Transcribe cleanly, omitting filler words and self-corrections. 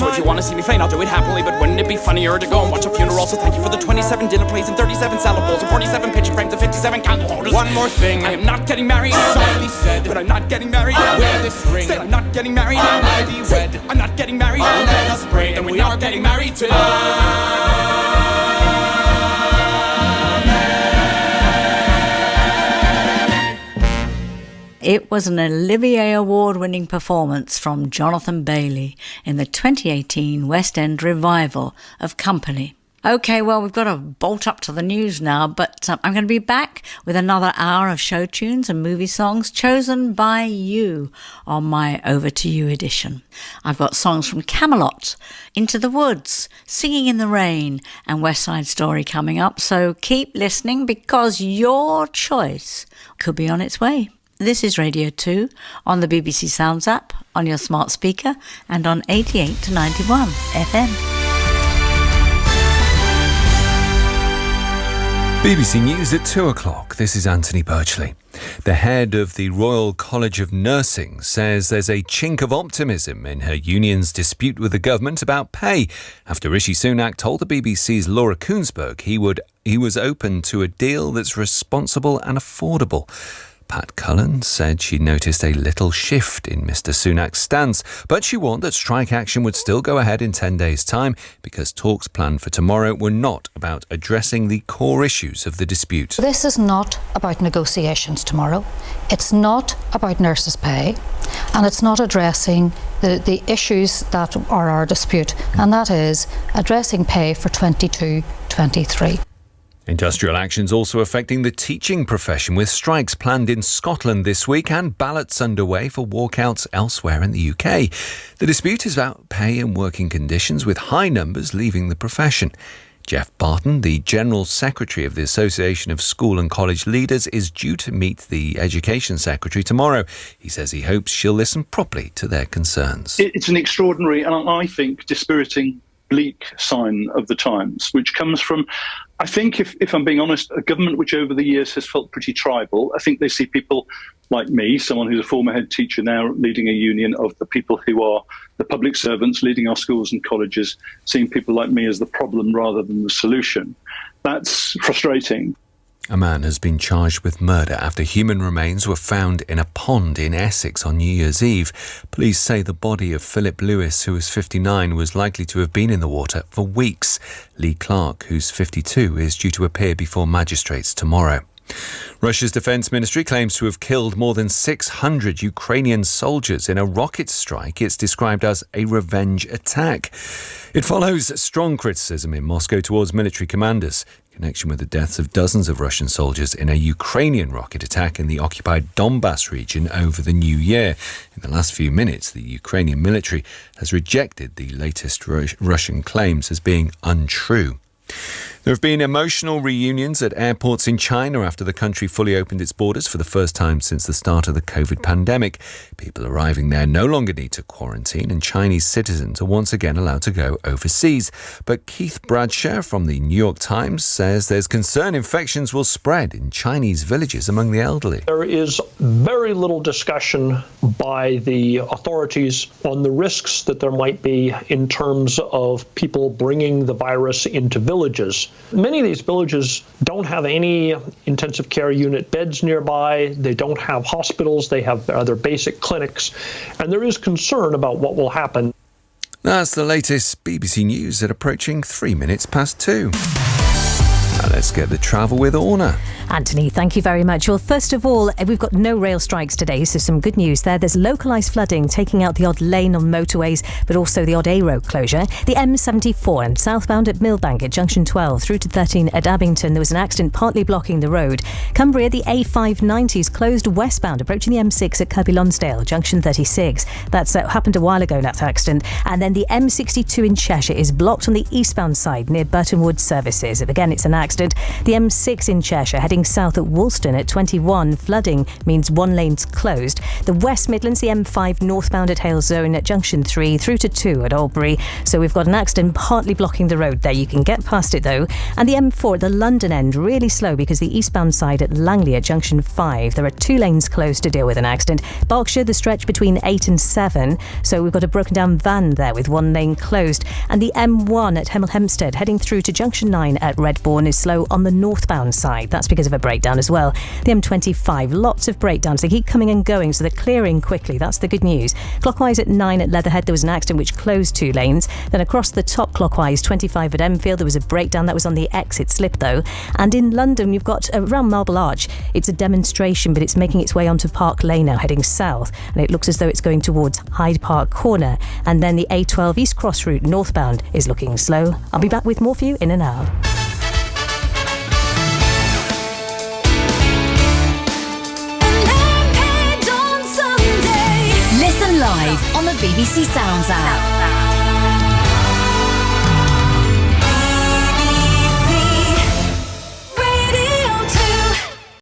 So if you want to see me faint, I'll do it happily. But wouldn't it be funnier to go and watch a funeral? So thank you for the 27 dinner plates and 37 salad bowls and 47 picture frames and 57 candle holders. One more thing, I am not getting married. Somebody said, but I'm not getting married. I'll wear this ring. Said I'm not getting married. I'll be wed. I'm not getting married. Let us pray, and we are getting married tonight. It was an Olivier Award-winning performance from Jonathan Bailey in the 2018 West End revival of Company. OK, well, we've got to bolt up to the news now, but I'm going to be back with another hour of show tunes and movie songs chosen by you on my Over to You edition. I've got songs from Camelot, Into the Woods, Singing in the Rain, and West Side Story coming up, so keep listening because your choice could be on its way. This is Radio 2 on the BBC Sounds app, on your smart speaker, and on 88 to 91 FM. BBC News at 2 o'clock. This is Anthony Birchley. The head of the Royal College of Nursing says there's a chink of optimism in her union's dispute with the government about pay after Rishi Sunak told the BBC's Laura Koonsberg he was open to a deal that's responsible and affordable. Pat Cullen said she noticed a little shift in Mr Sunak's stance, but she warned that strike action would still go ahead in 10 days' time because talks planned for tomorrow were not about addressing the core issues of the dispute. This is not about negotiations tomorrow. It's not about nurses' pay, and it's not addressing the issues that are our dispute, and that is addressing pay for 22-23. Industrial action's also affecting the teaching profession, with strikes planned in Scotland this week and ballots underway for walkouts elsewhere in the UK. The dispute is about pay and working conditions, with high numbers leaving the profession. Jeff Barton, the General Secretary of the Association of School and College Leaders, is due to meet the Education Secretary tomorrow. He says he hopes she'll listen properly to their concerns. It's an extraordinary and I think dispiriting, bleak sign of the times, which comes from, I think, if I'm being honest, a government which over the years has felt pretty tribal. I think they see people like me, someone who's a former head teacher now leading a union of the people who are the public servants leading our schools and colleges, seeing people like me as the problem rather than the solution. That's frustrating. A man has been charged with murder after human remains were found in a pond in Essex on New Year's Eve. Police say the body of Philip Lewis, who was 59, was likely to have been in the water for weeks. Lee Clark, who's 52, is due to appear before magistrates tomorrow. Russia's defence ministry claims to have killed more than 600 Ukrainian soldiers in a rocket strike it's described as a revenge attack. It follows strong criticism in Moscow towards military commanders in connection with the deaths of dozens of Russian soldiers in a Ukrainian rocket attack in the occupied Donbass region over the new year. In the last few minutes, the Ukrainian military has rejected the latest Russian claims as being untrue. There have been emotional reunions at airports in China after the country fully opened its borders for the first time since the start of the COVID pandemic. People arriving there no longer need to quarantine, and Chinese citizens are once again allowed to go overseas. But Keith Bradshaw from the New York Times says there's concern infections will spread in Chinese villages among the elderly. There is very little discussion by the authorities on the risks that there might be in terms of people bringing the virus into villages. Many of these villages don't have any intensive care unit beds nearby. They don't have hospitals. They have other basic clinics. And there is concern about what will happen. That's the latest BBC News at approaching 3 minutes past 2. Now let's get the travel with Orna. Anthony, thank you very much. Well, first of all, we've got no rail strikes today, so some good news there. There's localised flooding taking out the odd lane on motorways, but also the odd A road closure. The M74 and southbound at Millbank at junction 12 through to 13 at Abington. There was an accident partly blocking the road. Cumbria, the A590 is closed westbound approaching the M6 at Kirkby Lonsdale, junction 36. That's happened a while ago, that accident. And then the M62 in Cheshire is blocked on the eastbound side near Burton Wood Services. Again, it's an accident accident. The M6 in Cheshire heading south at Woolston at 21. Flooding means one lane's closed. The West Midlands, the M5 northbound at Halezone at junction 3 through to 2 at Albury. So we've got an accident partly blocking the road there. You can get past it though. And the M4 at the London end really slow because the eastbound side at Langley at junction 5. There are 2 lanes closed to deal with an accident. Berkshire, the stretch between 8 and 7. So we've got a broken down van there with 1 lane closed. And the M1 at Hemel Hempstead heading through to junction 9 at Redbourne is slow on the northbound side. That's because of a breakdown as well. The M25, lots of breakdowns. They keep coming and going, so they're clearing quickly. That's the good news. Clockwise at 9 at Leatherhead, there was an accident which closed 2 lanes. Then across the top clockwise, 25 at Enfield, there was a breakdown. That was on the exit slip though. And in London, you've got around Marble Arch. It's a demonstration, but it's making its way onto Park Lane now, heading south. And it looks as though it's going towards Hyde Park Corner. And then the A12 East Cross route northbound is looking slow. I'll be back with more for you in an hour. Listen live on the BBC Sounds app.